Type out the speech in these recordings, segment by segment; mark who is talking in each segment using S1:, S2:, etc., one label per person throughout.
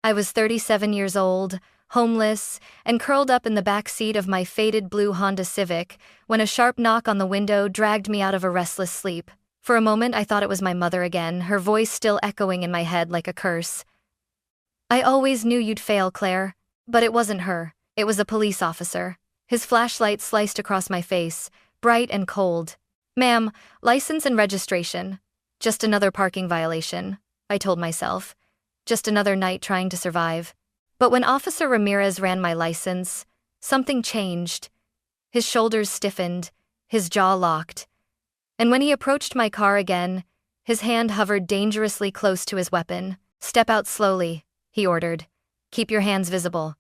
S1: I was 37 years old, homeless, and curled up in the back seat of my faded blue Honda Civic when a sharp knock on the window dragged me out of a restless sleep. For a moment I thought it was my mother again, her voice still echoing in my head like a curse. "I always knew you'd fail, Claire." But it wasn't her. It was a police officer. His flashlight sliced across my face, bright and cold. "Ma'am, license and registration." Just another parking violation, I told myself. Just another night trying to survive. But when Officer Ramirez ran my license, something changed. His shoulders stiffened, his jaw locked. And when he approached my car again, his hand hovered dangerously close to his weapon. "Step out slowly," he ordered. "Keep your hands visible."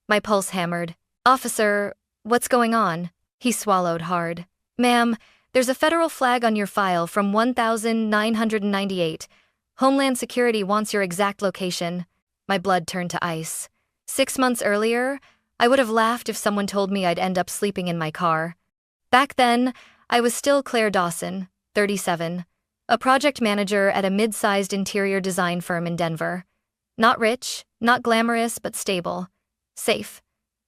S1: My pulse hammered. "Officer, what's going on?" He swallowed hard. "Ma'am, there's a federal flag on your file from 1998. Homeland Security wants your exact location." My blood turned to ice. 6 months earlier, I would have laughed if someone told me I'd end up sleeping in my car. Back then, I was still Claire Dawson, 37, a project manager at a mid-sized interior design firm in Denver. Not rich, not glamorous, but stable. Safe.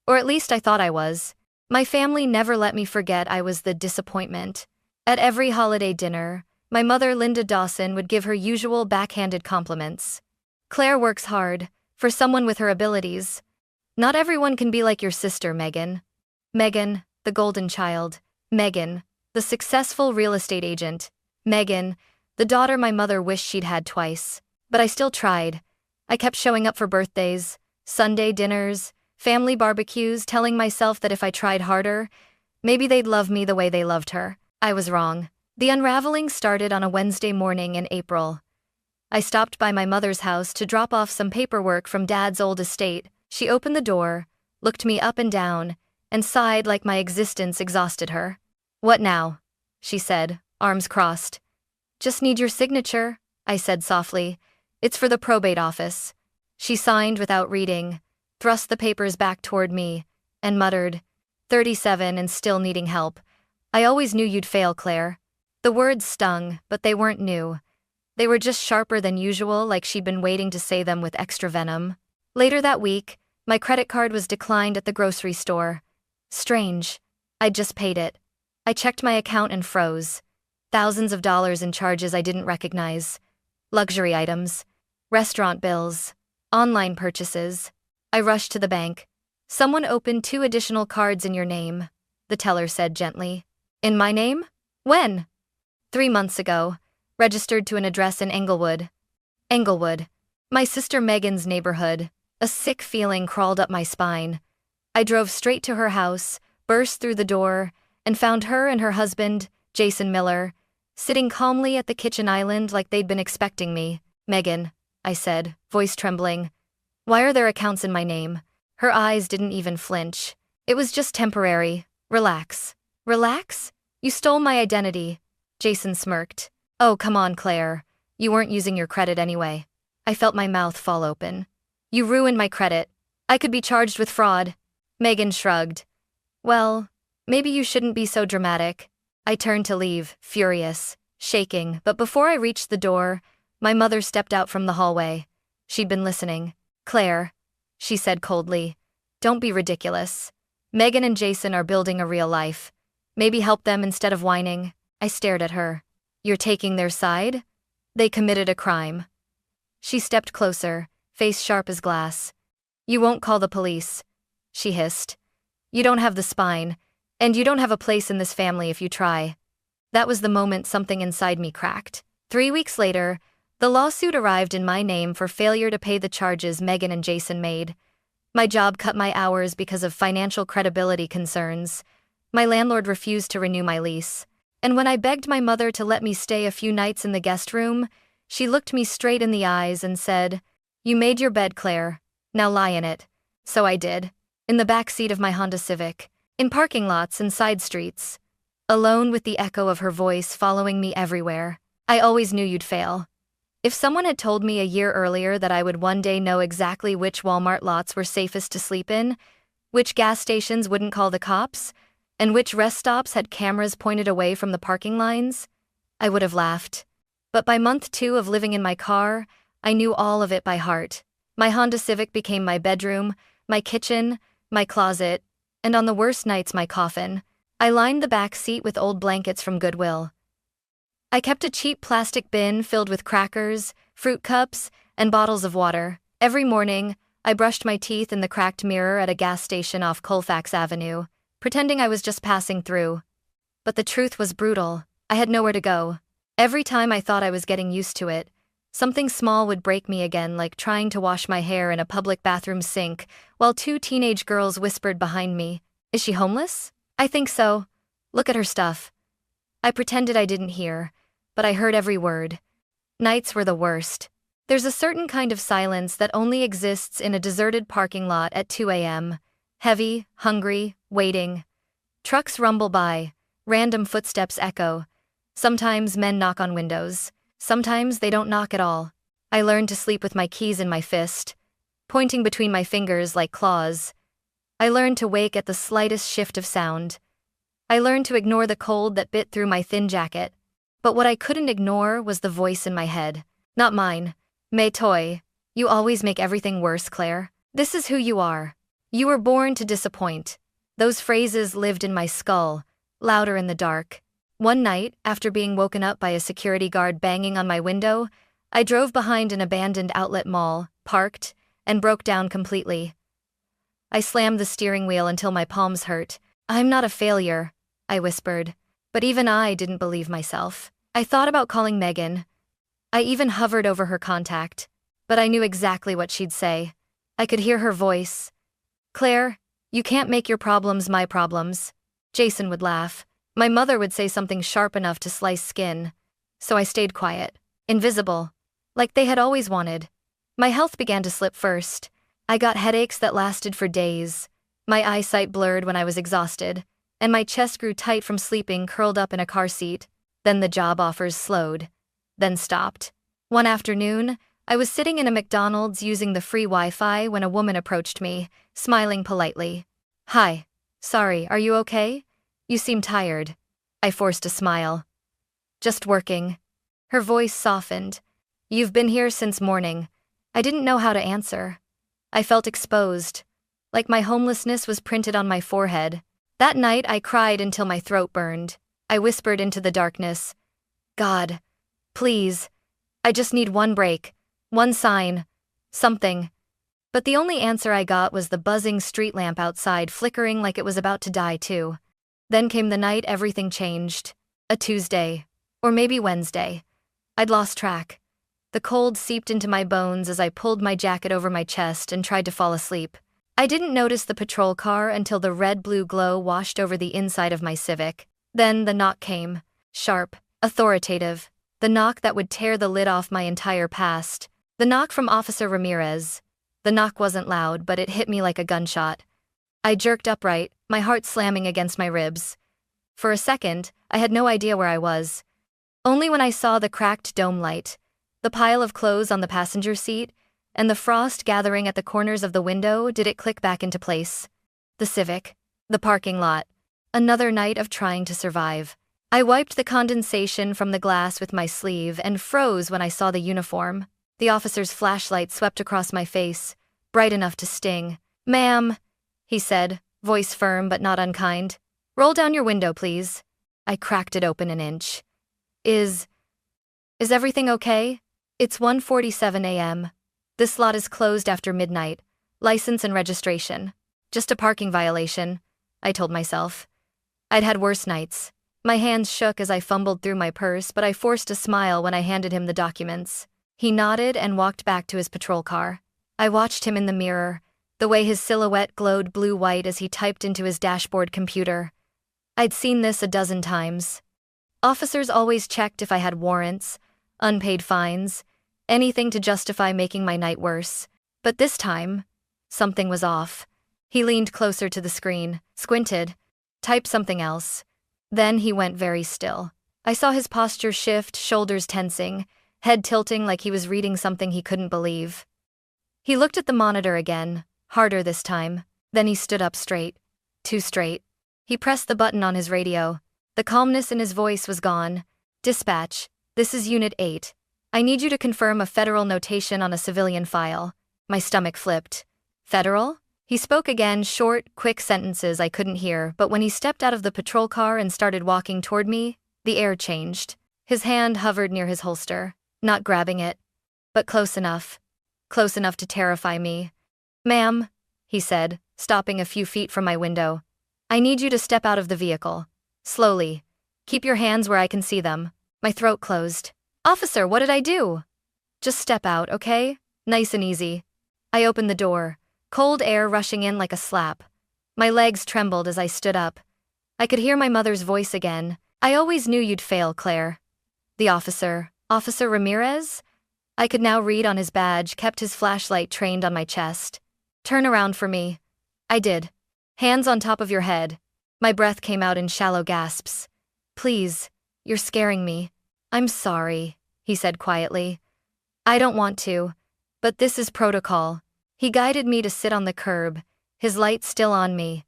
S1: Or at least I thought I was. My family never let me forget I was the disappointment. At every holiday dinner, my mother, Linda Dawson, would give her usual backhanded compliments. "Claire works hard, for someone with her abilities. Not everyone can be like your sister, Megan." Megan, the golden child. Megan, the successful real estate agent. Megan, the daughter my mother wished she'd had twice. But I still tried. I kept showing up for birthdays, Sunday dinners, family barbecues, telling myself that if I tried harder, maybe they'd love me the way they loved her. I was wrong. The unraveling started on a Wednesday morning in April. I stopped by my mother's house to drop off some paperwork from Dad's old estate. She opened the door, looked me up and down, and sighed like my existence exhausted her. "What now?" she said, arms crossed. "Just need your signature," I said softly. "It's for the probate office." She signed without reading, thrust the papers back toward me, and muttered, 37 and still needing help. "I always knew you'd fail, Claire." The words stung, but they weren't new. They were just sharper than usual, like she'd been waiting to say them with extra venom. Later that week, my credit card was declined at the grocery store. Strange. I'd just paid it. I checked my account and froze. Thousands of dollars in charges I didn't recognize. Luxury items, restaurant bills, online purchases. I rushed to the bank. "Someone opened 2 additional cards in your name," the teller said gently. "In my name? When?" 3 months ago. Registered to an address in Englewood. Englewood. My sister Megan's neighborhood. A sick feeling crawled up my spine. I drove straight to her house, burst through the door, and found her and her husband, Jason Miller, sitting calmly at the kitchen island like they'd been expecting me. "Megan," I said, voice trembling. "Why are there accounts in my name?" Her eyes didn't even flinch. "It was just temporary. Relax." "Relax? You stole my identity." Jason smirked. "Oh, come on, Claire. You weren't using your credit anyway." I felt my mouth fall open. "You ruined my credit. I could be charged with fraud." Megan shrugged. "Well, maybe you shouldn't be so dramatic." I turned to leave, furious, shaking, but before I reached the door, my mother stepped out from the hallway. She'd been listening. "Claire," she said coldly, "don't be ridiculous. Megan and Jason are building a real life. Maybe help them instead of whining." I stared at her. "You're taking their side? They committed a crime." She stepped closer, face sharp as glass. "You won't call the police," she hissed. "You don't have the spine, and you don't have a place in this family if you try." That was the moment something inside me cracked. 3 weeks later, the lawsuit arrived in my name for failure to pay the charges Megan and Jason made. My job cut my hours because of financial credibility concerns. My landlord refused to renew my lease. And when I begged my mother to let me stay a few nights in the guest room, she looked me straight in the eyes and said, "You made your bed, Claire. Now lie in it." So I did. In the back seat of my Honda Civic. In parking lots and side streets. Alone with the echo of her voice following me everywhere. "I always knew you'd fail." If someone had told me a year earlier that I would one day know exactly which Walmart lots were safest to sleep in, which gas stations wouldn't call the cops, and which rest stops had cameras pointed away from the parking lines, I would have laughed. But by month 2 of living in my car, I knew all of it by heart. My Honda Civic became my bedroom, my kitchen, my closet, and on the worst nights my coffin. I lined the back seat with old blankets from Goodwill. I kept a cheap plastic bin filled with crackers, fruit cups, and bottles of water. Every morning, I brushed my teeth in the cracked mirror at a gas station off Colfax Avenue, pretending I was just passing through. But the truth was brutal. I had nowhere to go. Every time I thought I was getting used to it, something small would break me again, like trying to wash my hair in a public bathroom sink, while two teenage girls whispered behind me, "Is she homeless? I think so. Look at her stuff." I pretended I didn't hear, but I heard every word. Nights were the worst. There's a certain kind of silence that only exists in a deserted parking lot at 2 a.m. Heavy, hungry, waiting. Trucks rumble by, random footsteps echo. Sometimes men knock on windows. Sometimes they don't knock at all. I learned to sleep with my keys in my fist, pointing between my fingers like claws. I learned to wake at the slightest shift of sound. I learned to ignore the cold that bit through my thin jacket. But what I couldn't ignore was the voice in my head. Not mine. "May Toy, you always make everything worse, Claire. This is who you are. You were born to disappoint." Those phrases lived in my skull, louder in the dark. One night, after being woken up by a security guard banging on my window, I drove behind an abandoned outlet mall, parked, and broke down completely. I slammed the steering wheel until my palms hurt. "I'm not a failure," I whispered. But even I didn't believe myself. I thought about calling Megan. I even hovered over her contact. But I knew exactly what she'd say. I could hear her voice. "Claire, you can't make your problems my problems." Jason would laugh. My mother would say something sharp enough to slice skin. So I stayed quiet. Invisible. Like they had always wanted. My health began to slip first. I got headaches that lasted for days. My eyesight blurred when I was exhausted. And my chest grew tight from sleeping curled up in a car seat. Then the job offers slowed. Then stopped. One afternoon, I was sitting in a McDonald's using the free Wi-Fi when a woman approached me, smiling politely. "Hi. Sorry, are you okay? You seem tired." I forced a smile. "Just working." Her voice softened. "You've been here since morning." I didn't know how to answer. I felt exposed, like my homelessness was printed on my forehead. That night I cried until my throat burned. I whispered into the darkness, "God, please, I just need one break, one sign, something." But the only answer I got was the buzzing street lamp outside flickering like it was about to die too. Then came the night everything changed. A Tuesday, or maybe Wednesday. I'd lost track. The cold seeped into my bones as I pulled my jacket over my chest and tried to fall asleep. I didn't notice the patrol car until the red-blue glow washed over the inside of my Civic. Then the knock came. Sharp, authoritative. The knock that would tear the lid off my entire past. The knock from Officer Ramirez. The knock wasn't loud, but it hit me like a gunshot. I jerked upright, my heart slamming against my ribs. For a second, I had no idea where I was. Only when I saw the cracked dome light, the pile of clothes on the passenger seat, and the frost gathering at the corners of the window did it click back into place. The Civic. The parking lot. Another night of trying to survive. I wiped the condensation from the glass with my sleeve and froze when I saw the uniform. The officer's flashlight swept across my face, bright enough to sting. "Ma'am," he said, voice firm but not unkind. "Roll down your window, please." I cracked it open an inch. Is everything okay?" "It's 1:47 a.m. This lot is closed after midnight. License and registration. Just a parking violation," I told myself. I'd had worse nights. My hands shook as I fumbled through my purse, but I forced a smile when I handed him the documents. He nodded and walked back to his patrol car. I watched him in the mirror, the way his silhouette glowed blue-white as he typed into his dashboard computer. I'd seen this a dozen times. Officers always checked if I had warrants, unpaid fines, anything to justify making my night worse. But this time, something was off. He leaned closer to the screen, squinted, typed something else. Then he went very still. I saw his posture shift, shoulders tensing, head tilting like he was reading something he couldn't believe. He looked at the monitor again, harder this time. Then he stood up straight. Too straight. He pressed the button on his radio. The calmness in his voice was gone. "Dispatch, this is Unit 8. I need you to confirm a federal notation on a civilian file. My stomach flipped. Federal? He spoke again, short, quick sentences I couldn't hear, but when he stepped out of the patrol car and started walking toward me, the air changed. His hand hovered near his holster, not grabbing it, but close enough to terrify me. "Ma'am," he said, stopping a few feet from my window. "I need you to step out of the vehicle. Slowly. Keep your hands where I can see them." My throat closed. "Officer, what did I do?" "Just step out, okay? Nice and easy." I opened the door, cold air rushing in like a slap. My legs trembled as I stood up. I could hear my mother's voice again. "I always knew you'd fail, Claire." The officer, Officer Ramirez? I could now read on his badge, kept his flashlight trained on my chest. "Turn around for me." I did. "Hands on top of your head." My breath came out in shallow gasps. "Please, you're scaring me." "I'm sorry," he said quietly. "I don't want to, but this is protocol." He guided me to sit on the curb, his light still on me.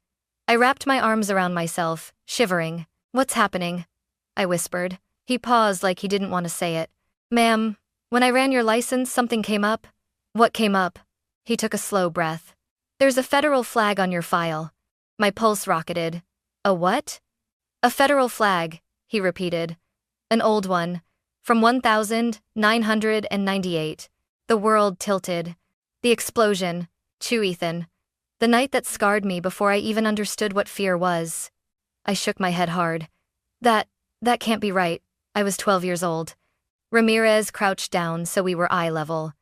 S1: I wrapped my arms around myself, shivering. "What's happening?" I whispered. He paused like he didn't want to say it. "Ma'am, when I ran your license, something came up." "What came up?" He took a slow breath. "There's a federal flag on your file." My pulse rocketed. "A what?" "A federal flag," he repeated. "An old one, from 1998. The world tilted. The explosion. Chew, Ethan. The night that scarred me before I even understood what fear was. I shook my head hard. That can't be right. I was 12 years old. Ramirez crouched down so we were eye level.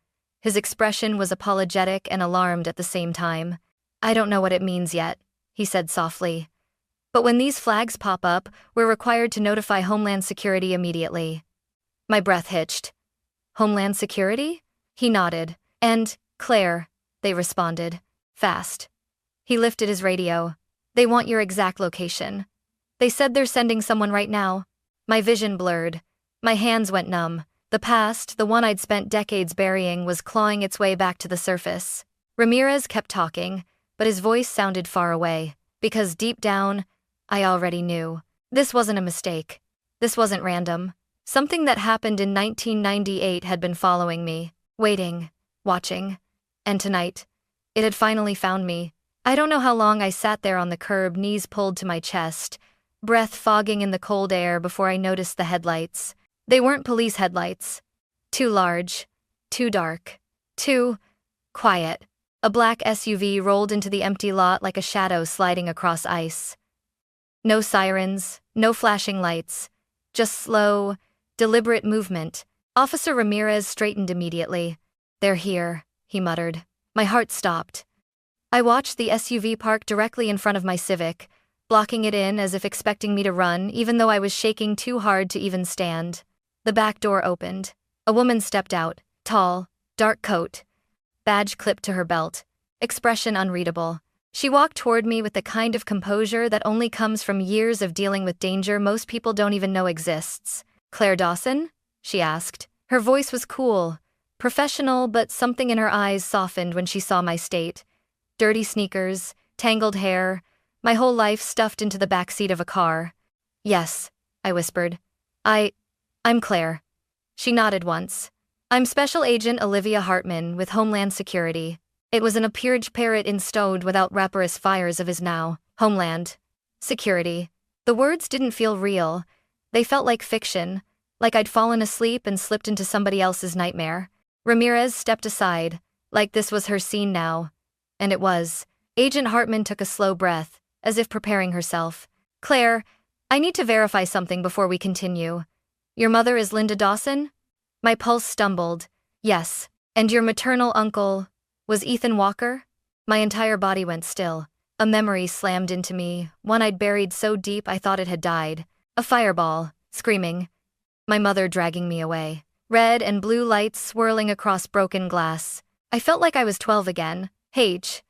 S1: His expression was apologetic and alarmed at the same time. "I don't know what it means yet," he said softly. "But when these flags pop up, we're required to notify Homeland Security immediately." My breath hitched. "Homeland Security?" He nodded. "And, Claire," they responded. Fast. He lifted his radio. "They want your exact location. They said they're sending someone right now." My vision blurred. My hands went numb. The past, the one I'd spent decades burying, was clawing its way back to the surface. Ramirez kept talking, but his voice sounded far away, because deep down, I already knew. This wasn't a mistake. This wasn't random. Something that happened in 1998 had been following me, waiting, watching. And tonight, it had finally found me. I don't know how long I sat there on the curb, knees pulled to my chest, breath fogging in the cold air before I noticed the headlights. They weren't police headlights. Too large, too dark, too quiet. A black SUV rolled into the empty lot like a shadow sliding across ice. No sirens, no flashing lights, just slow, deliberate movement. Officer Ramirez straightened immediately. "They're here," he muttered. My heart stopped. I watched the SUV park directly in front of my Civic, blocking it in as if expecting me to run, even though I was shaking too hard to even stand. The back door opened. A woman stepped out, tall, dark coat, badge clipped to her belt, expression unreadable. She walked toward me with the kind of composure that only comes from years of dealing with danger most people don't even know exists. "Claire Dawson?" she asked. Her voice was cool, professional, but something in her eyes softened when she saw my state. Dirty sneakers, tangled hair, my whole life stuffed into the backseat of a car. "Yes," I whispered. I'm Claire." She nodded once. "I'm Special Agent Olivia Hartman with Homeland Security." It was an appearage parrot installed without raparous fires of his now. Homeland Security. The words didn't feel real. They felt like fiction, like I'd fallen asleep and slipped into somebody else's nightmare. Ramirez stepped aside, like this was her scene now. And it was. Agent Hartman took a slow breath, as if preparing herself. "Claire, I need to verify something before we continue. Your mother is Linda Dawson?" My pulse stumbled. "Yes. And your maternal uncle was Ethan Walker?" My entire body went still. A memory slammed into me, one I'd buried so deep I thought it had died. A fireball, screaming. My mother dragging me away. Red and blue lights swirling across broken glass. I felt like I was 12 again. "H.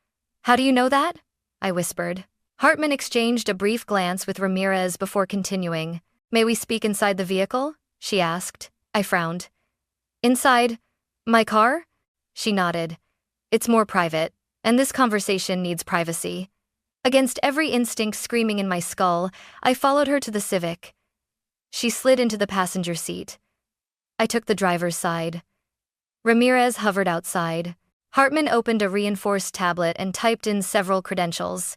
S1: How do you know that?" I whispered. Hartman exchanged a brief glance with Ramirez before continuing. "May we speak inside the vehicle?" she asked. I frowned. "Inside my car?" She nodded. "It's more private, and this conversation needs privacy." Against every instinct screaming in my skull, I followed her to the Civic. She slid into the passenger seat. I took the driver's side. Ramirez hovered outside. Hartman opened a reinforced tablet and typed in several credentials.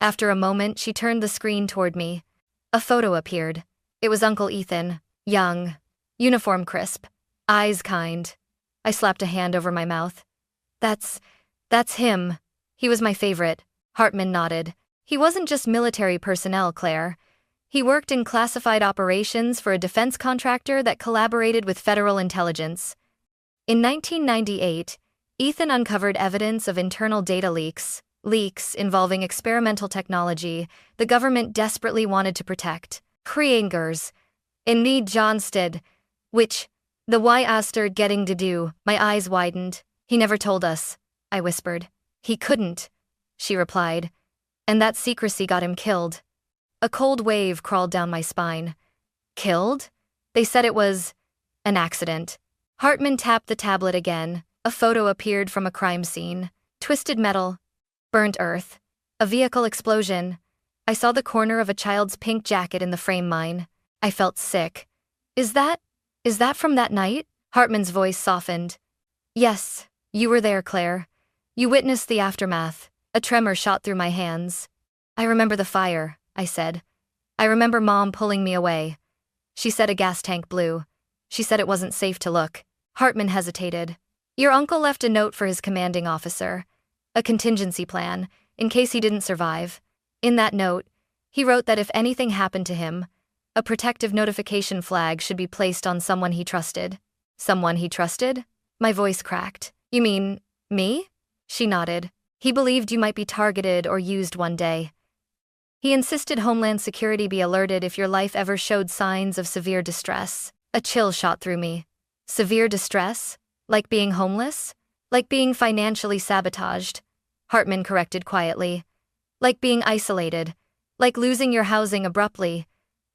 S1: After a moment, she turned the screen toward me. A photo appeared. It was Uncle Ethan, young, uniform crisp, eyes kind. I slapped a hand over my mouth. That's him. He was my favorite. Hartman nodded. He wasn't just military personnel, Claire. He worked in classified operations for a defense contractor that collaborated with federal intelligence. In 1998, Ethan uncovered evidence of internal data leaks involving experimental technology the government desperately wanted to protect. Kriegers. In need Johnsted. Which, the why aster getting to do, my eyes widened. He never told us, I whispered. He couldn't, she replied. And that secrecy got him killed. A cold wave crawled down my spine. Killed? They said it was an accident. Hartman tapped the tablet again. A photo appeared from a crime scene. Twisted metal. Burnt earth. A vehicle explosion. I saw the corner of a child's pink jacket in the frame mine. I felt sick. Is that from that night? Hartman's voice softened. Yes, you were there, Claire. You witnessed the aftermath. A tremor shot through my hands. I remember the fire, I said. I remember Mom pulling me away. She said a gas tank blew. She said it wasn't safe to look. Hartman hesitated. Your uncle left a note for his commanding officer. A contingency plan, in case he didn't survive. In that note, he wrote that if anything happened to him, a protective notification flag should be placed on someone he trusted. Someone he trusted? My voice cracked. You mean, me? She nodded. He believed you might be targeted or used one day. He insisted Homeland Security be alerted if your life ever showed signs of severe distress. A chill shot through me. Severe distress? Like being homeless? Like being financially sabotaged? Hartman corrected quietly. Like being isolated. Like losing your housing abruptly.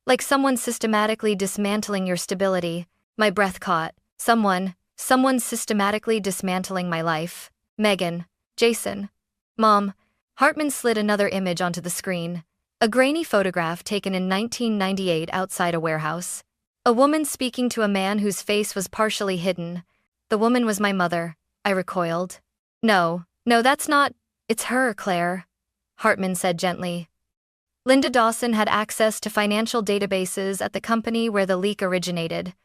S1: Like someone systematically dismantling your stability. My breath caught. Someone systematically dismantling my life. Megan. Jason. Mom. Hartman slid another image onto the screen. A grainy photograph taken in 1998 outside a warehouse. A woman speaking to a man whose face was partially hidden. The woman was my mother. I recoiled. No, that's not. It's her, Claire. Hartman said gently. Linda Dawson had access to financial databases at the company where the leak originated.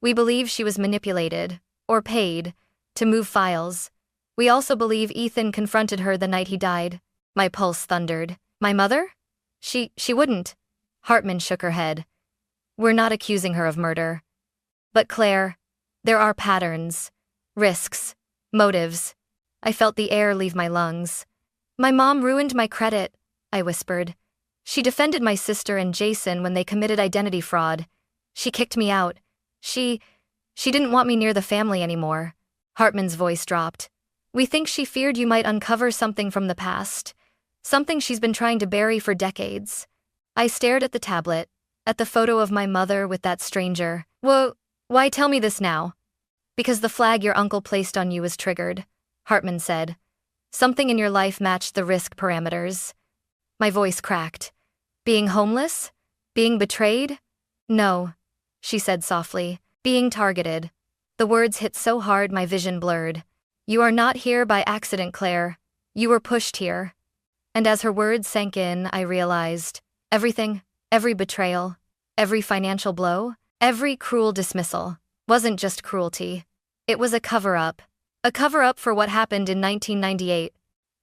S1: We believe she was manipulated, or paid, to move files. We also believe Ethan confronted her the night he died. My pulse thundered. My mother? She wouldn't. Hartman shook her head. We're not accusing her of murder. But Claire, there are patterns, risks, motives. I felt the air leave my lungs. My mom ruined my credit, I whispered. She defended my sister and Jason when they committed identity fraud. She kicked me out. She didn't want me near the family anymore. Hartman's voice dropped. We think she feared you might uncover something from the past. Something she's been trying to bury for decades. I stared at the tablet, at the photo of my mother with that stranger. Why tell me this now? Because the flag your uncle placed on you was triggered, Hartman said. Something in your life matched the risk parameters. My voice cracked. Being homeless? Being betrayed? No, she said softly. Being targeted. The words hit so hard my vision blurred. You are not here by accident, Claire. You were pushed here. And as her words sank in, I realized everything, every betrayal, every financial blow, every cruel dismissal, wasn't just cruelty. It was a cover-up. A cover-up for what happened in 1998.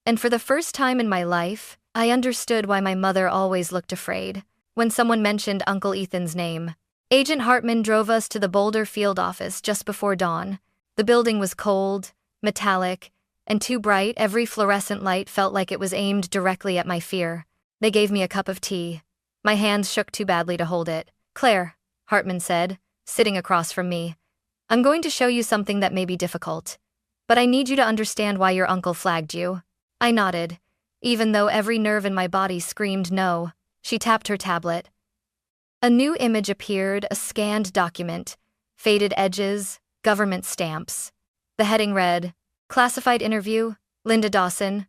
S1: And for the first time in my life, I understood why my mother always looked afraid when someone mentioned Uncle Ethan's name. Agent Hartman drove us to the Boulder field office just before dawn. The building was cold, metallic, and too bright. Every fluorescent light felt like it was aimed directly at my fear. They gave me a cup of tea. My hands shook too badly to hold it. Claire, Hartman said, sitting across from me. I'm going to show you something that may be difficult. But I need you to understand why your uncle flagged you. I nodded, even though every nerve in my body screamed no. She tapped her tablet. A new image appeared, a scanned document. Faded edges, government stamps. The heading read, Classified interview, Linda Dawson.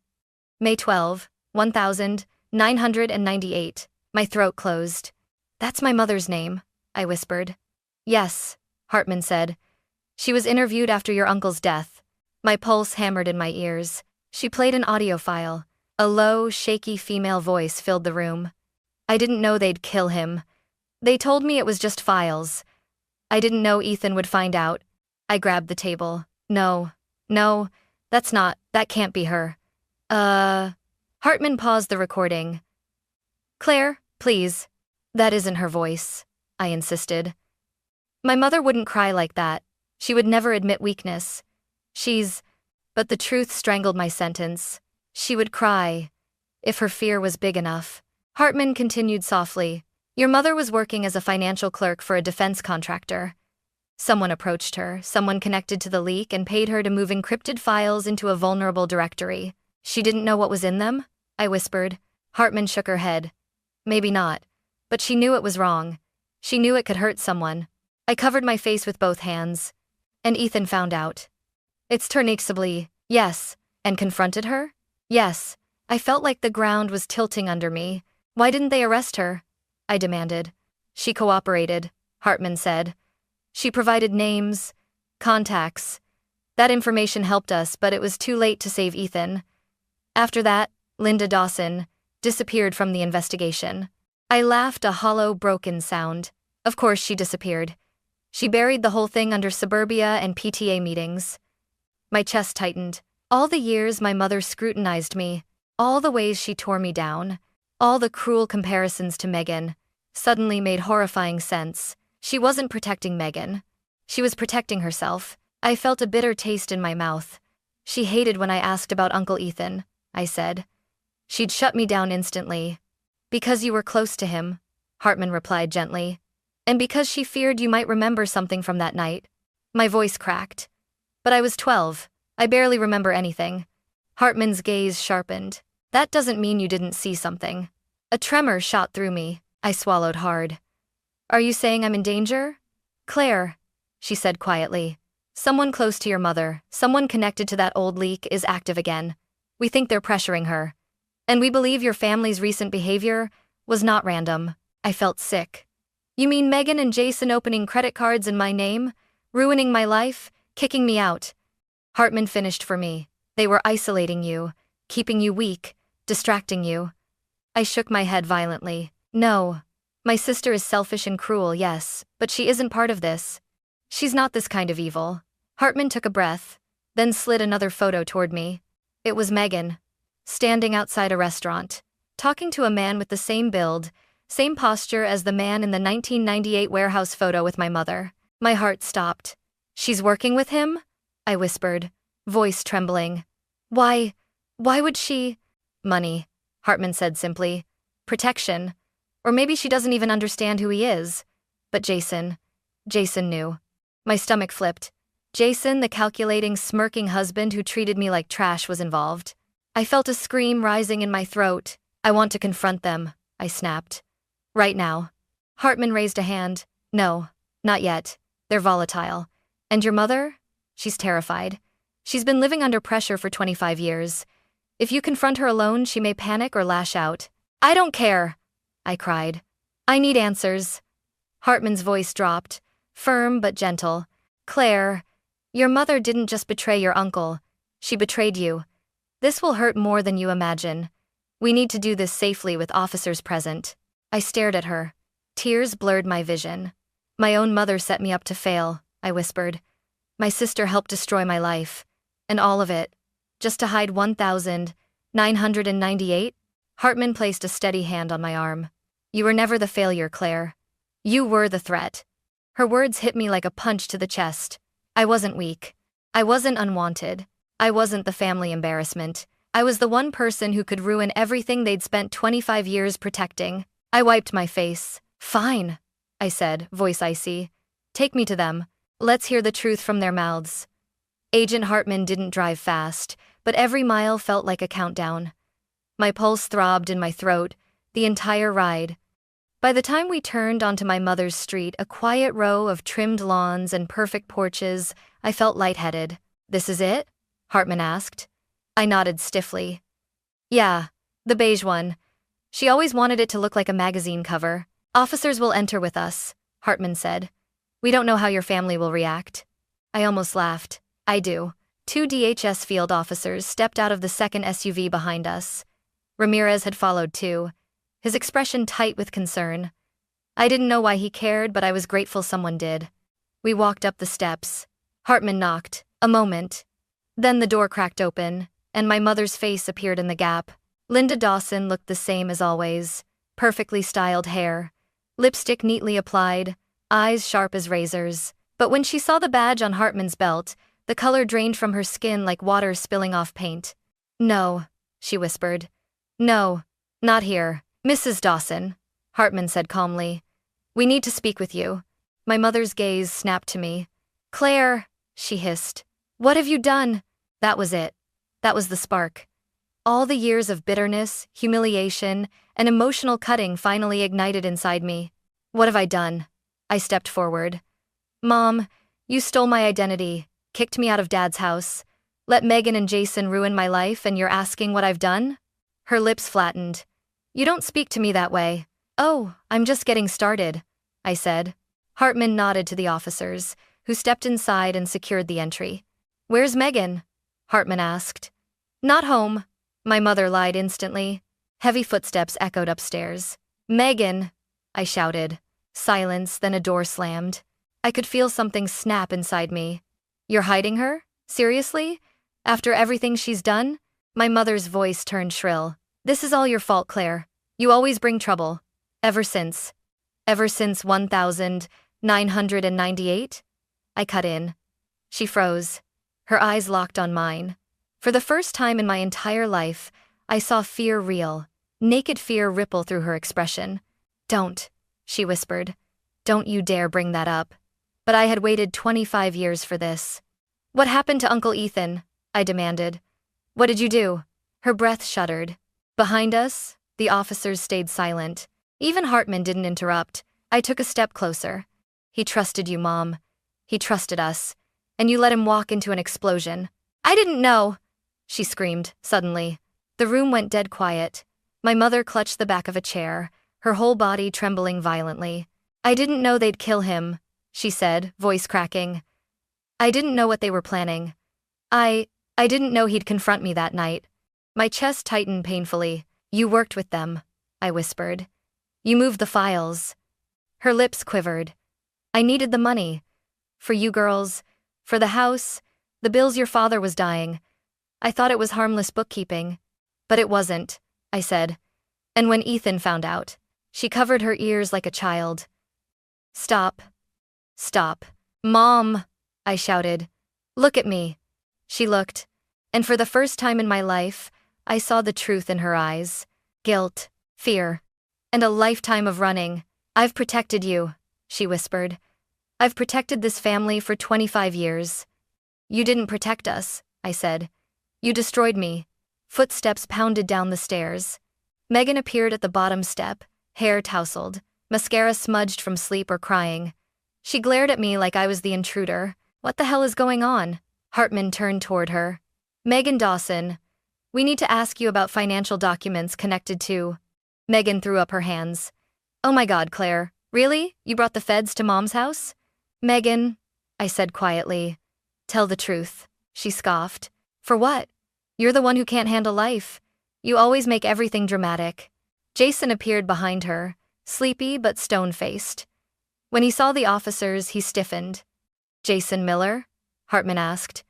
S1: May 12, 1998. My throat closed. That's my mother's name, I whispered. Yes, Hartman said. She was interviewed after your uncle's death. My pulse hammered in my ears. She played an audio file. A low, shaky female voice filled the room. I didn't know they'd kill him. They told me it was just files. I didn't know Ethan would find out. I grabbed the table. No, that can't be her. Hartman paused the recording. Claire, please. That isn't her voice, I insisted. My mother wouldn't cry like that. She would never admit weakness. But the truth strangled my sentence. She would cry, if her fear was big enough. Hartman continued softly. Your mother was working as a financial clerk for a defense contractor. Someone approached her, someone connected to the leak and paid her to move encrypted files into a vulnerable directory. She didn't know what was in them? I whispered. Hartman shook her head. Maybe not. But she knew it was wrong. She knew it could hurt someone. I covered my face with both hands. And Ethan found out. It's inexplicably, yes. And confronted her? Yes. I felt like the ground was tilting under me. Why didn't they arrest her? I demanded. She cooperated, Hartman said. She provided names, contacts. That information helped us, but it was too late to save Ethan. After that, Linda Dawson disappeared from the investigation. I laughed, a hollow, broken sound. Of course she disappeared. She buried the whole thing under suburbia and PTA meetings. My chest tightened. All the years my mother scrutinized me, all the ways she tore me down, all the cruel comparisons to Megan, suddenly made horrifying sense. She wasn't protecting Megan. She was protecting herself. I felt a bitter taste in my mouth. She hated when I asked about Uncle Ethan, I said. She'd shut me down instantly. Because you were close to him, Hartman replied gently. And because she feared you might remember something from that night. My voice cracked. But I was 12. I barely remember anything. Hartman's gaze sharpened. That doesn't mean you didn't see something. A tremor shot through me. I swallowed hard. Are you saying I'm in danger? Claire, she said quietly. Someone close to your mother, someone connected to that old leak, is active again. We think they're pressuring her. And we believe your family's recent behavior was not random. I felt sick. You mean Megan and Jason opening credit cards in my name? Ruining my life? Kicking me out? Hartman finished for me. They were isolating you, keeping you weak, distracting you. I shook my head violently. No. My sister is selfish and cruel, yes, but she isn't part of this. She's not this kind of evil. Hartman took a breath, then slid another photo toward me. It was Megan, standing outside a restaurant, talking to a man with the same build, same posture as the man in the 1998 warehouse photo with my mother. My heart stopped. She's working with him? I whispered, voice trembling. Why would she? Money, Hartman said simply. Protection. Or maybe she doesn't even understand who he is. But Jason knew. My stomach flipped. Jason, the calculating, smirking husband who treated me like trash, was involved. I felt a scream rising in my throat. I want to confront them, I snapped. Right now. Hartman raised a hand. No, not yet. They're volatile. And your mother? She's terrified. She's been living under pressure for 25 years. If you confront her alone, she may panic or lash out. I don't care, I cried. I need answers. Hartman's voice dropped, firm but gentle. Claire, your mother didn't just betray your uncle. She betrayed you. This will hurt more than you imagine. We need to do this safely with officers present. I stared at her. Tears blurred my vision. My own mother set me up to fail, I whispered. My sister helped destroy my life. And all of it, just to hide 1,998? Hartman placed a steady hand on my arm. You were never the failure, Claire. You were the threat. Her words hit me like a punch to the chest. I wasn't weak. I wasn't unwanted. I wasn't the family embarrassment. I was the one person who could ruin everything they'd spent 25 years protecting. I wiped my face. Fine, I said, voice icy. Take me to them. Let's hear the truth from their mouths. Agent Hartman didn't drive fast, but every mile felt like a countdown. My pulse throbbed in my throat, the entire ride. By the time we turned onto my mother's street, a quiet row of trimmed lawns and perfect porches, I felt lightheaded. This is it? Hartman asked. I nodded stiffly. Yeah, the beige one. She always wanted it to look like a magazine cover. Officers will enter with us, Hartman said. We don't know how your family will react. I almost laughed. I do. Two DHS field officers stepped out of the second SUV behind us. Ramirez had followed too, his expression tight with concern. I didn't know why he cared, but I was grateful someone did. We walked up the steps. Hartman knocked. A moment. Then the door cracked open, and my mother's face appeared in the gap. Linda Dawson looked the same as always. Perfectly styled hair. Lipstick neatly applied. Eyes sharp as razors. But when she saw the badge on Hartman's belt, the color drained from her skin like water spilling off paint. "No," she whispered. "No, not here. Mrs. Dawson," Hartman said calmly. "We need to speak with you." My mother's gaze snapped to me. "Claire," she hissed. "What have you done?" That was it. That was the spark. All the years of bitterness, humiliation, and emotional cutting finally ignited inside me. "What have I done?" I stepped forward. "Mom, you stole my identity, kicked me out of Dad's house, let Megan and Jason ruin my life, and you're asking what I've done?" Her lips flattened. "You don't speak to me that way." "Oh, I'm just getting started," I said. Hartman nodded to the officers, who stepped inside and secured the entry. "Where's Megan?" Hartman asked. "Not home," my mother lied instantly. Heavy footsteps echoed upstairs. "Megan!" I shouted. Silence, then a door slammed. I could feel something snap inside me. "You're hiding her? Seriously? After everything she's done?" My mother's voice turned shrill. "This is all your fault, Claire. You always bring trouble. Ever since. Ever since 1998? I cut in. She froze. Her eyes locked on mine. For the first time in my entire life, I saw fear real, naked fear ripple through her expression. "Don't," she whispered. "Don't you dare bring that up." But I had waited 25 years for this. "What happened to Uncle Ethan?" I demanded. "What did you do?" Her breath shuddered. Behind us, the officers stayed silent. Even Hartman didn't interrupt. I took a step closer. "He trusted you, Mom. He trusted us. And you let him walk into an explosion." "I didn't know!" she screamed, suddenly. The room went dead quiet. My mother clutched the back of a chair, her whole body trembling violently. "I didn't know they'd kill him," she said, voice cracking. "I didn't know what they were planning. I didn't know he'd confront me that night." My chest tightened painfully. "You worked with them," I whispered. "You moved the files." Her lips quivered. "I needed the money. For you girls. For the house. The bills your father was dying. I thought it was harmless bookkeeping. But it wasn't," I said. "And when Ethan found out." She covered her ears like a child. "Stop. Stop. Mom," I shouted. "Look at me." She looked. And for the first time in my life, I saw the truth in her eyes. Guilt, fear, and a lifetime of running. "I've protected you," she whispered. "I've protected this family for 25 years. "You didn't protect us," I said. "You destroyed me." Footsteps pounded down the stairs. Megan appeared at the bottom step, hair tousled, mascara smudged from sleep or crying. She glared at me like I was the intruder. "What the hell is going on?" Hartman turned toward her. "Megan Dawson, we need to ask you about financial documents connected to..." Megan threw up her hands. "Oh my God, Claire, really? You brought the feds to Mom's house?" "Megan," I said quietly. "Tell the truth," she scoffed. "For what? You're the one who can't handle life. You always make everything dramatic." Jason appeared behind her, sleepy but stone-faced. When he saw the officers, he stiffened. "Jason Miller?" Hartman asked.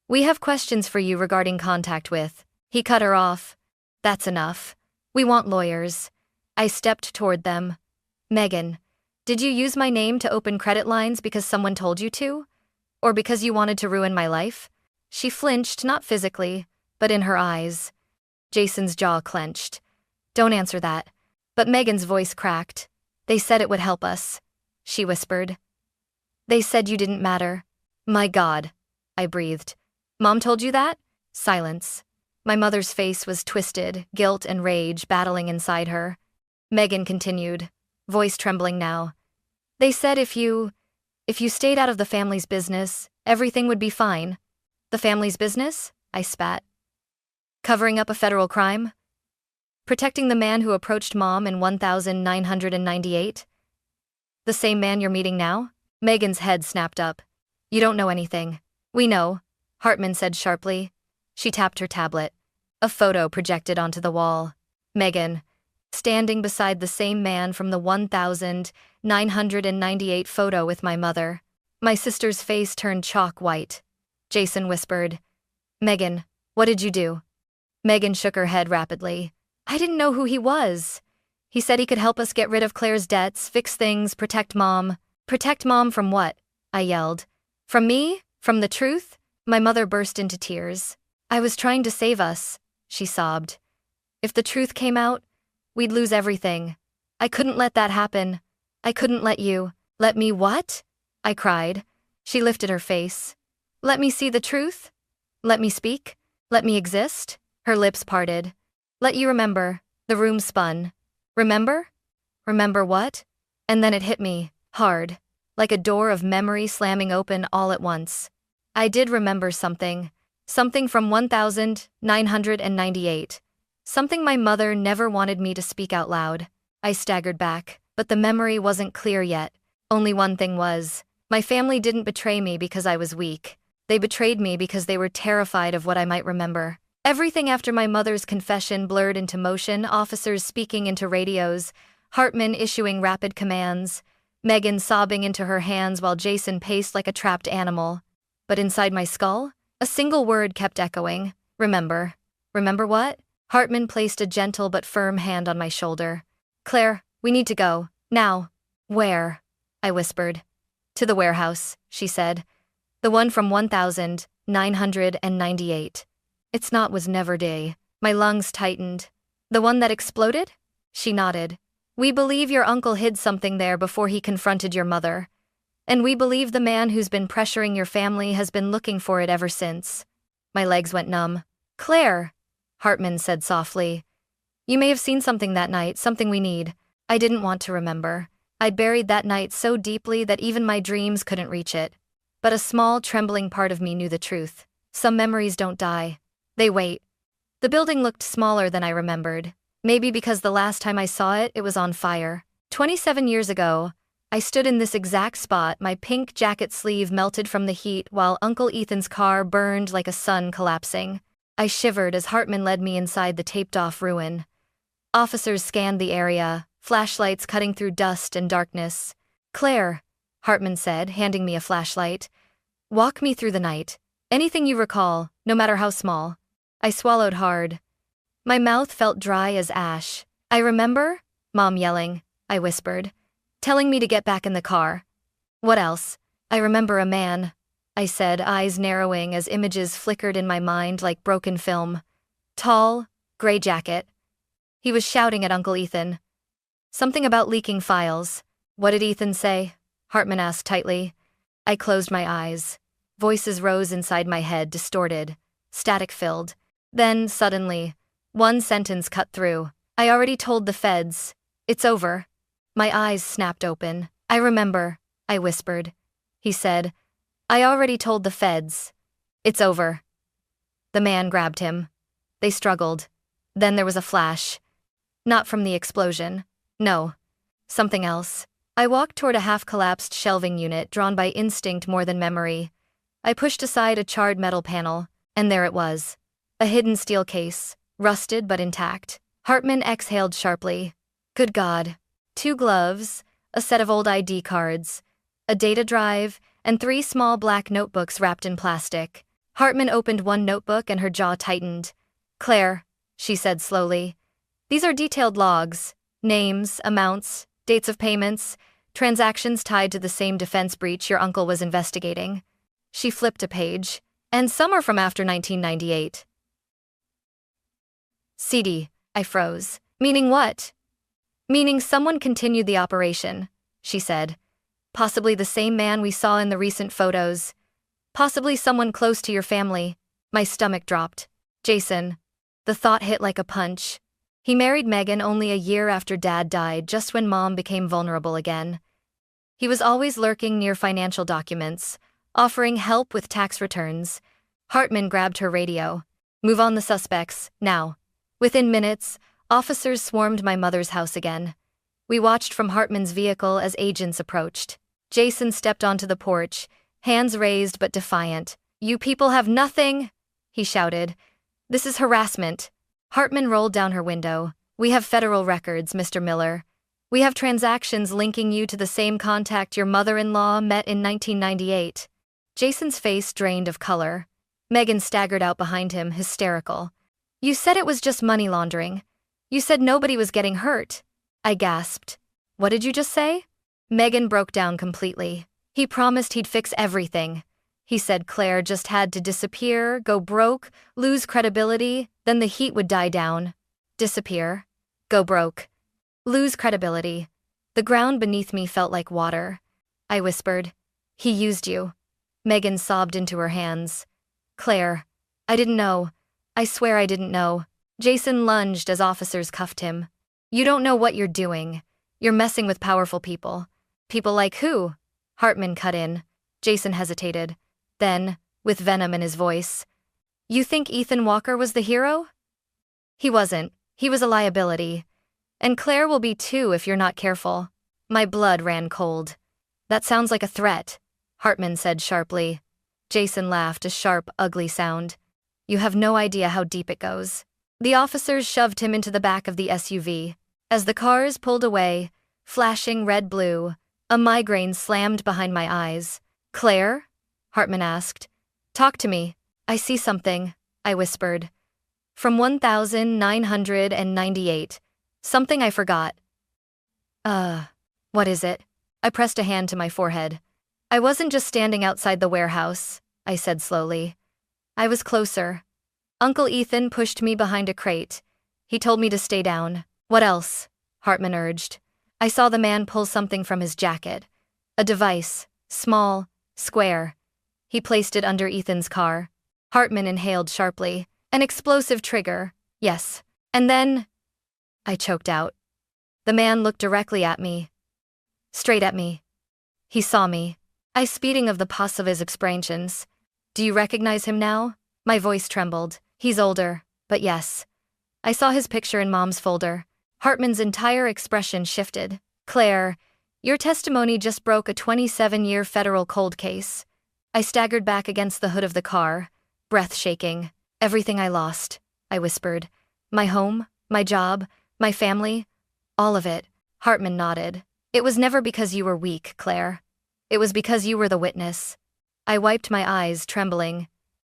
S1: "We have questions for you regarding contact with..." He cut her off. "That's enough. We want lawyers." I stepped toward them. "Megan, did you use my name to open credit lines because someone told you to? Or because you wanted to ruin my life?" She flinched, not physically, but in her eyes. Jason's jaw clenched. "Don't answer that." But Megan's voice cracked. "They said it would help us," she whispered. "They said you didn't matter." "My God," I breathed. "Mom told you that?" Silence. My mother's face was twisted, guilt and rage battling inside her. Megan continued, voice trembling now. "They said if you stayed out of the family's business, everything would be fine." "The family's business?" I spat. "Covering up a federal crime? Protecting the man who approached Mom in 1998? The same man you're meeting now?" Megan's head snapped up. "You don't know anything." "We know," Hartman said sharply. She tapped her tablet. A photo projected onto the wall. Megan, standing beside the same man from the 1998 photo with my mother. My sister's face turned chalk white. Jason whispered, "Megan, what did you do?" Megan shook her head rapidly. "I didn't know who he was. He said he could help us get rid of Claire's debts, fix things, protect Mom." "Protect Mom from what?" I yelled. "From me? From the truth?" My mother burst into tears. "I was trying to save us," she sobbed. "If the truth came out, we'd lose everything. I couldn't let that happen. I couldn't let you." "Let me what?" I cried. She lifted her face. "Let me see the truth? Let me speak? Let me exist?" Her lips parted. "Let you remember." The room spun. "Remember? Remember what?" And then it hit me, hard, like a door of memory slamming open all at once. I did remember something. Something from 1998. Something my mother never wanted me to speak out loud. I staggered back, but the memory wasn't clear yet. Only one thing was. My family didn't betray me because I was weak. They betrayed me because they were terrified of what I might remember. Everything after my mother's confession blurred into motion, officers speaking into radios, Hartman issuing rapid commands, Megan sobbing into her hands while Jason paced like a trapped animal. But inside my skull, a single word kept echoing. Remember. Remember what? Hartman placed a gentle but firm hand on my shoulder. "Claire, we need to go. Now." "Where?" I whispered. "To the warehouse," she said. "The one from 1998. It's not was never day." My lungs tightened. "The one that exploded?" She nodded. "We believe your uncle hid something there before he confronted your mother. And we believe the man who's been pressuring your family has been looking for it ever since." My legs went numb. "Claire," Hartman said softly. "You may have seen something that night, something we need." I didn't want to remember. I'd buried that night so deeply that even my dreams couldn't reach it. But a small, trembling part of me knew the truth. Some memories don't die. They wait. The building looked smaller than I remembered. Maybe because the last time I saw it, it was on fire. 27 years ago, I stood in this exact spot, my pink jacket sleeve melted from the heat while Uncle Ethan's car burned like a sun collapsing. I shivered as Hartman led me inside the taped-off ruin. Officers scanned the area, flashlights cutting through dust and darkness. "Claire," Hartman said, handing me a flashlight. "Walk me through the night. Anything you recall, no matter how small." I swallowed hard. My mouth felt dry as ash. "I remember Mom yelling," I whispered, "telling me to get back in the car." "What else?" "I remember a man," I said, eyes narrowing as images flickered in my mind like broken film. "Tall, gray jacket." He was shouting at Uncle Ethan. "Something about leaking files." "What did Ethan say?" Hartman asked tightly. I closed my eyes. Voices rose inside my head, distorted, static-filled. Then, suddenly, one sentence cut through. "I already told the feds. It's over." My eyes snapped open. "I remember," I whispered. He said, "I already told the feds. It's over." The man grabbed him. They struggled. Then there was a flash. Not from the explosion. No. Something else. I walked toward a half-collapsed shelving unit drawn by instinct more than memory. I pushed aside a charred metal panel, and there it was. A hidden steel case, rusted but intact. Hartman exhaled sharply. Good God. 2 gloves, a set of old ID cards, a data drive, and 3 small black notebooks wrapped in plastic. Hartman opened one notebook and her jaw tightened. "Claire," she said slowly, "these are detailed logs. Names, amounts, dates of payments, transactions tied to the same defense breach your uncle was investigating." She flipped a page. "And some are from after 1998. "CD," I froze. "Meaning what?" "Meaning someone continued the operation," she said. "Possibly the same man we saw in the recent photos. Possibly someone close to your family." My stomach dropped. Jason. The thought hit like a punch. He married Megan only a year after Dad died, just when Mom became vulnerable again. He was always lurking near financial documents, offering help with tax returns. Hartman grabbed her radio. "Move on the suspects, now." Within minutes, officers swarmed my mother's house again. We watched from Hartman's vehicle as agents approached. Jason stepped onto the porch, hands raised but defiant. You people have nothing, he shouted. This is harassment. Hartman rolled down her window. We have federal records, Mr. Miller. We have transactions linking you to the same contact your mother-in-law met in 1998. Jason's face drained of color. Megan staggered out behind him, hysterical. You said it was just money laundering. You said nobody was getting hurt. I gasped. What did you just say? Megan broke down completely. He promised he'd fix everything. He said Claire just had to disappear, go broke, lose credibility, then the heat would die down. Disappear. Go broke. Lose credibility. The ground beneath me felt like water. I whispered. He used you. Megan sobbed into her hands. Claire. I didn't know. I swear I didn't know. Jason lunged as officers cuffed him. You don't know what you're doing. You're messing with powerful people. People like who? Hartman cut in. Jason hesitated. Then, with venom in his voice. You think Ethan Walker was the hero? He wasn't. He was a liability. And Claire will be too if you're not careful. My blood ran cold. That sounds like a threat, Hartman said sharply. Jason laughed, a sharp, ugly sound. You have no idea how deep it goes. The officers shoved him into the back of the SUV. As the cars pulled away, flashing red-blue, a migraine slammed behind my eyes. Claire? Hartman asked. Talk to me. I see something, I whispered. From 1998. Something I forgot. What is it? I pressed a hand to my forehead. I wasn't just standing outside the warehouse, I said slowly. I was closer. Uncle Ethan pushed me behind a crate. He told me to stay down. What else? Hartman urged. I saw the man pull something from his jacket. A device, small, square. He placed it under Ethan's car. Hartman inhaled sharply. An explosive trigger, yes. And then... I choked out. The man looked directly at me. Straight at me. He saw me. I speeding of the pus of his expressions. Do you recognize him now? My voice trembled. He's older, but yes. I saw his picture in Mom's folder. Hartman's entire expression shifted. Claire, your testimony just broke a 27-year federal cold case. I staggered back against the hood of the car, breath shaking. Everything I lost, I whispered. My home, my job, my family, all of it. Hartman nodded. It was never because you were weak, Claire. It was because you were the witness. I wiped my eyes, trembling.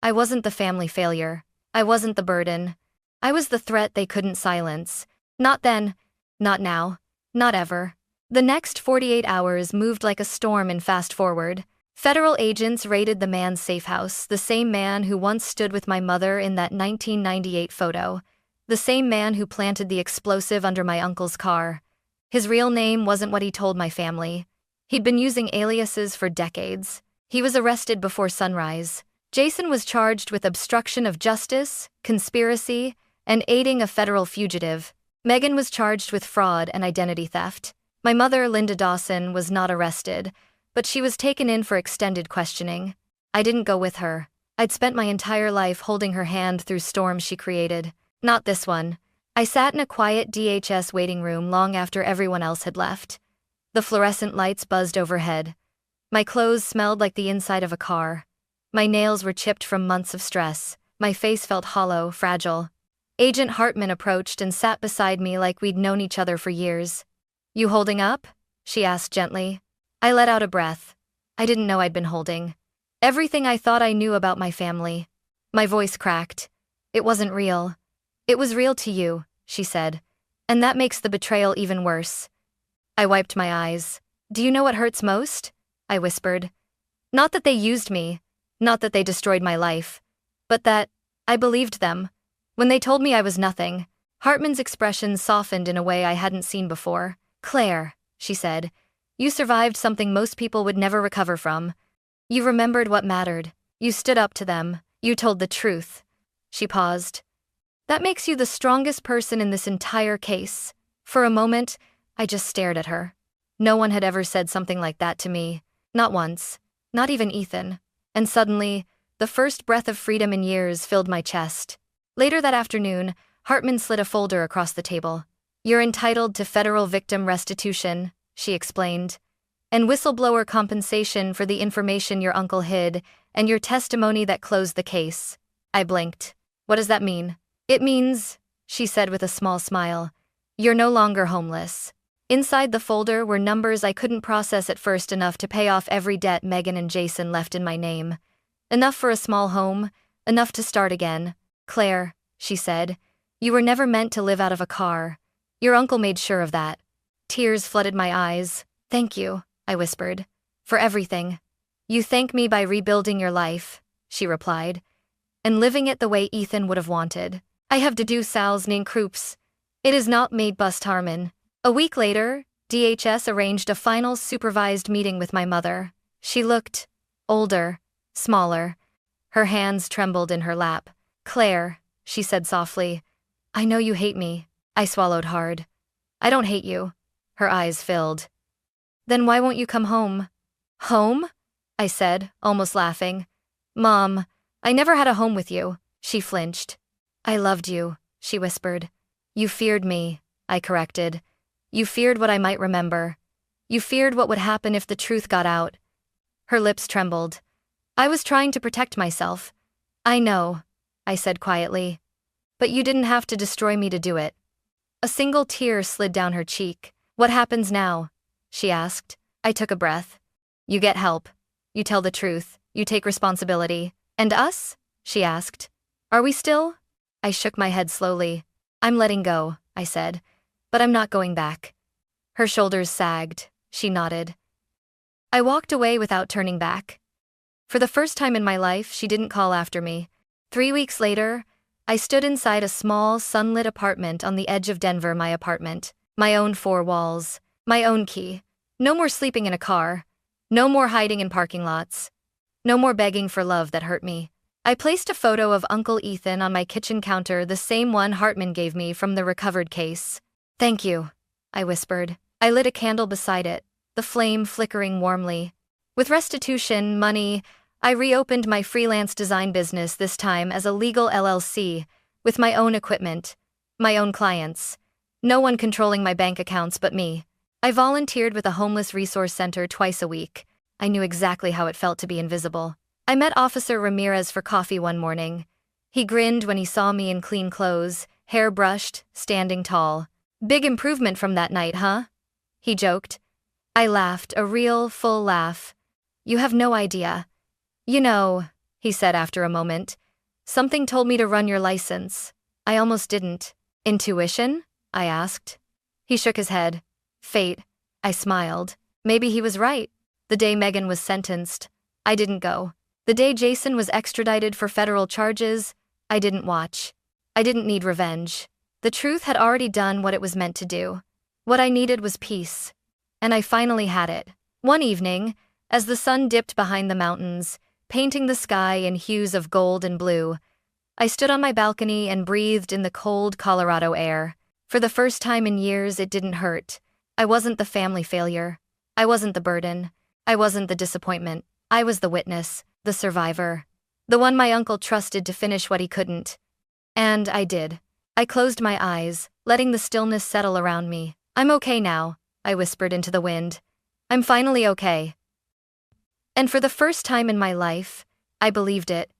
S1: I wasn't the family failure. I wasn't the burden. I was the threat they couldn't silence. Not then, not now, not ever. The next 48 hours moved like a storm in fast forward. Federal agents raided the man's safe house, the same man who once stood with my mother in that 1998 photo. The same man who planted the explosive under my uncle's car. His real name wasn't what he told my family. He'd been using aliases for decades. He was arrested before sunrise. Jason was charged with obstruction of justice, conspiracy, and aiding a federal fugitive. Megan was charged with fraud and identity theft. My mother, Linda Dawson, was not arrested, but she was taken in for extended questioning. I didn't go with her. I'd spent my entire life holding her hand through storms she created. Not this one. I sat in a quiet DHS waiting room long after everyone else had left. The fluorescent lights buzzed overhead. My clothes smelled like the inside of a car. My nails were chipped from months of stress. My face felt hollow, fragile. Agent Hartman approached and sat beside me like we'd known each other for years. You holding up? She asked gently. I let out a breath. I didn't know I'd been holding everything I thought I knew about my family. My voice cracked. It wasn't real. It was real to you, she said. And that makes the betrayal even worse. I wiped my eyes. Do you know what hurts most? I whispered. Not that they used me, not that they destroyed my life, but that I believed them. When they told me I was nothing, Hartman's expression softened in a way I hadn't seen before. Claire, she said, you survived something most people would never recover from. You remembered what mattered. You stood up to them. You told the truth. She paused. That makes you the strongest person in this entire case. For a moment, I just stared at her. No one had ever said something like that to me. Not once. Not even Ethan. And suddenly, the first breath of freedom in years filled my chest. Later that afternoon, Hartman slid a folder across the table. You're entitled to federal victim restitution, she explained. and whistleblower compensation for the information your uncle hid, and your testimony that closed the case. I blinked. What does that mean? It means, she said with a small smile, you're no longer homeless. Inside the folder were numbers I couldn't process at first, enough to pay off every debt Megan and Jason left in my name. Enough for a small home, enough to start again. Claire, she said, you were never meant to live out of a car. Your uncle made sure of that. Tears flooded my eyes. Thank you, I whispered, for everything. You thank me by rebuilding your life, she replied, and living it the way Ethan would have wanted. I have to do Sal's Ninkrups. It is not made bust Harmon. A week later, DHS arranged a final supervised meeting with my mother. She looked older, smaller. Her hands trembled in her lap. Claire, she said softly, I know you hate me. I swallowed hard. I don't hate you. Her eyes filled. Then why won't you come home? Home? I said, almost laughing. Mom, I never had a home with you. She flinched. I loved you, she whispered. You feared me, I corrected. You feared what I might remember. You feared what would happen if the truth got out. Her lips trembled. I was trying to protect myself. I know, I said quietly. But you didn't have to destroy me to do it. A single tear slid down her cheek. What happens now? She asked. I took a breath. You get help. You tell the truth. You take responsibility. And us? She asked. Are we still? I shook my head slowly. I'm letting go, I said. But I'm not going back. Her shoulders sagged. She nodded. I walked away without turning back. For the first time in my life, she didn't call after me. 3 weeks later, I stood inside a small, sunlit apartment on the edge of Denver, my apartment. My own 4 walls. My own key. No more sleeping in a car. No more hiding in parking lots. No more begging for love that hurt me. I placed a photo of Uncle Ethan on my kitchen counter, the same one Hartman gave me from the recovered case. Thank you, I whispered. I lit a candle beside it, the flame flickering warmly. With restitution money, I reopened my freelance design business, this time as a legal LLC, with my own equipment, my own clients. No one controlling my bank accounts but me. I volunteered with a homeless resource center twice a week. I knew exactly how it felt to be invisible. I met Officer Ramirez for coffee one morning. He grinned when he saw me in clean clothes, hair brushed, standing tall. Big improvement from that night, huh? He joked. I laughed, a real, full laugh. You have no idea. You know, he said after a moment, something told me to run your license. I almost didn't. Intuition? I asked. He shook his head. Fate. I smiled. Maybe he was right. The day Megan was sentenced, I didn't go. The day Jason was extradited for federal charges, I didn't watch. I didn't need revenge. The truth had already done what it was meant to do. What I needed was peace. And I finally had it. One evening, as the sun dipped behind the mountains, painting the sky in hues of gold and blue, I stood on my balcony and breathed in the cold Colorado air. For the first time in years, it didn't hurt. I wasn't the family failure. I wasn't the burden. I wasn't the disappointment. I was the witness, the survivor. The one my uncle trusted to finish what he couldn't. And I did. I closed my eyes, letting the stillness settle around me. I'm okay now, I whispered into the wind. I'm finally okay. And for the first time in my life, I believed it.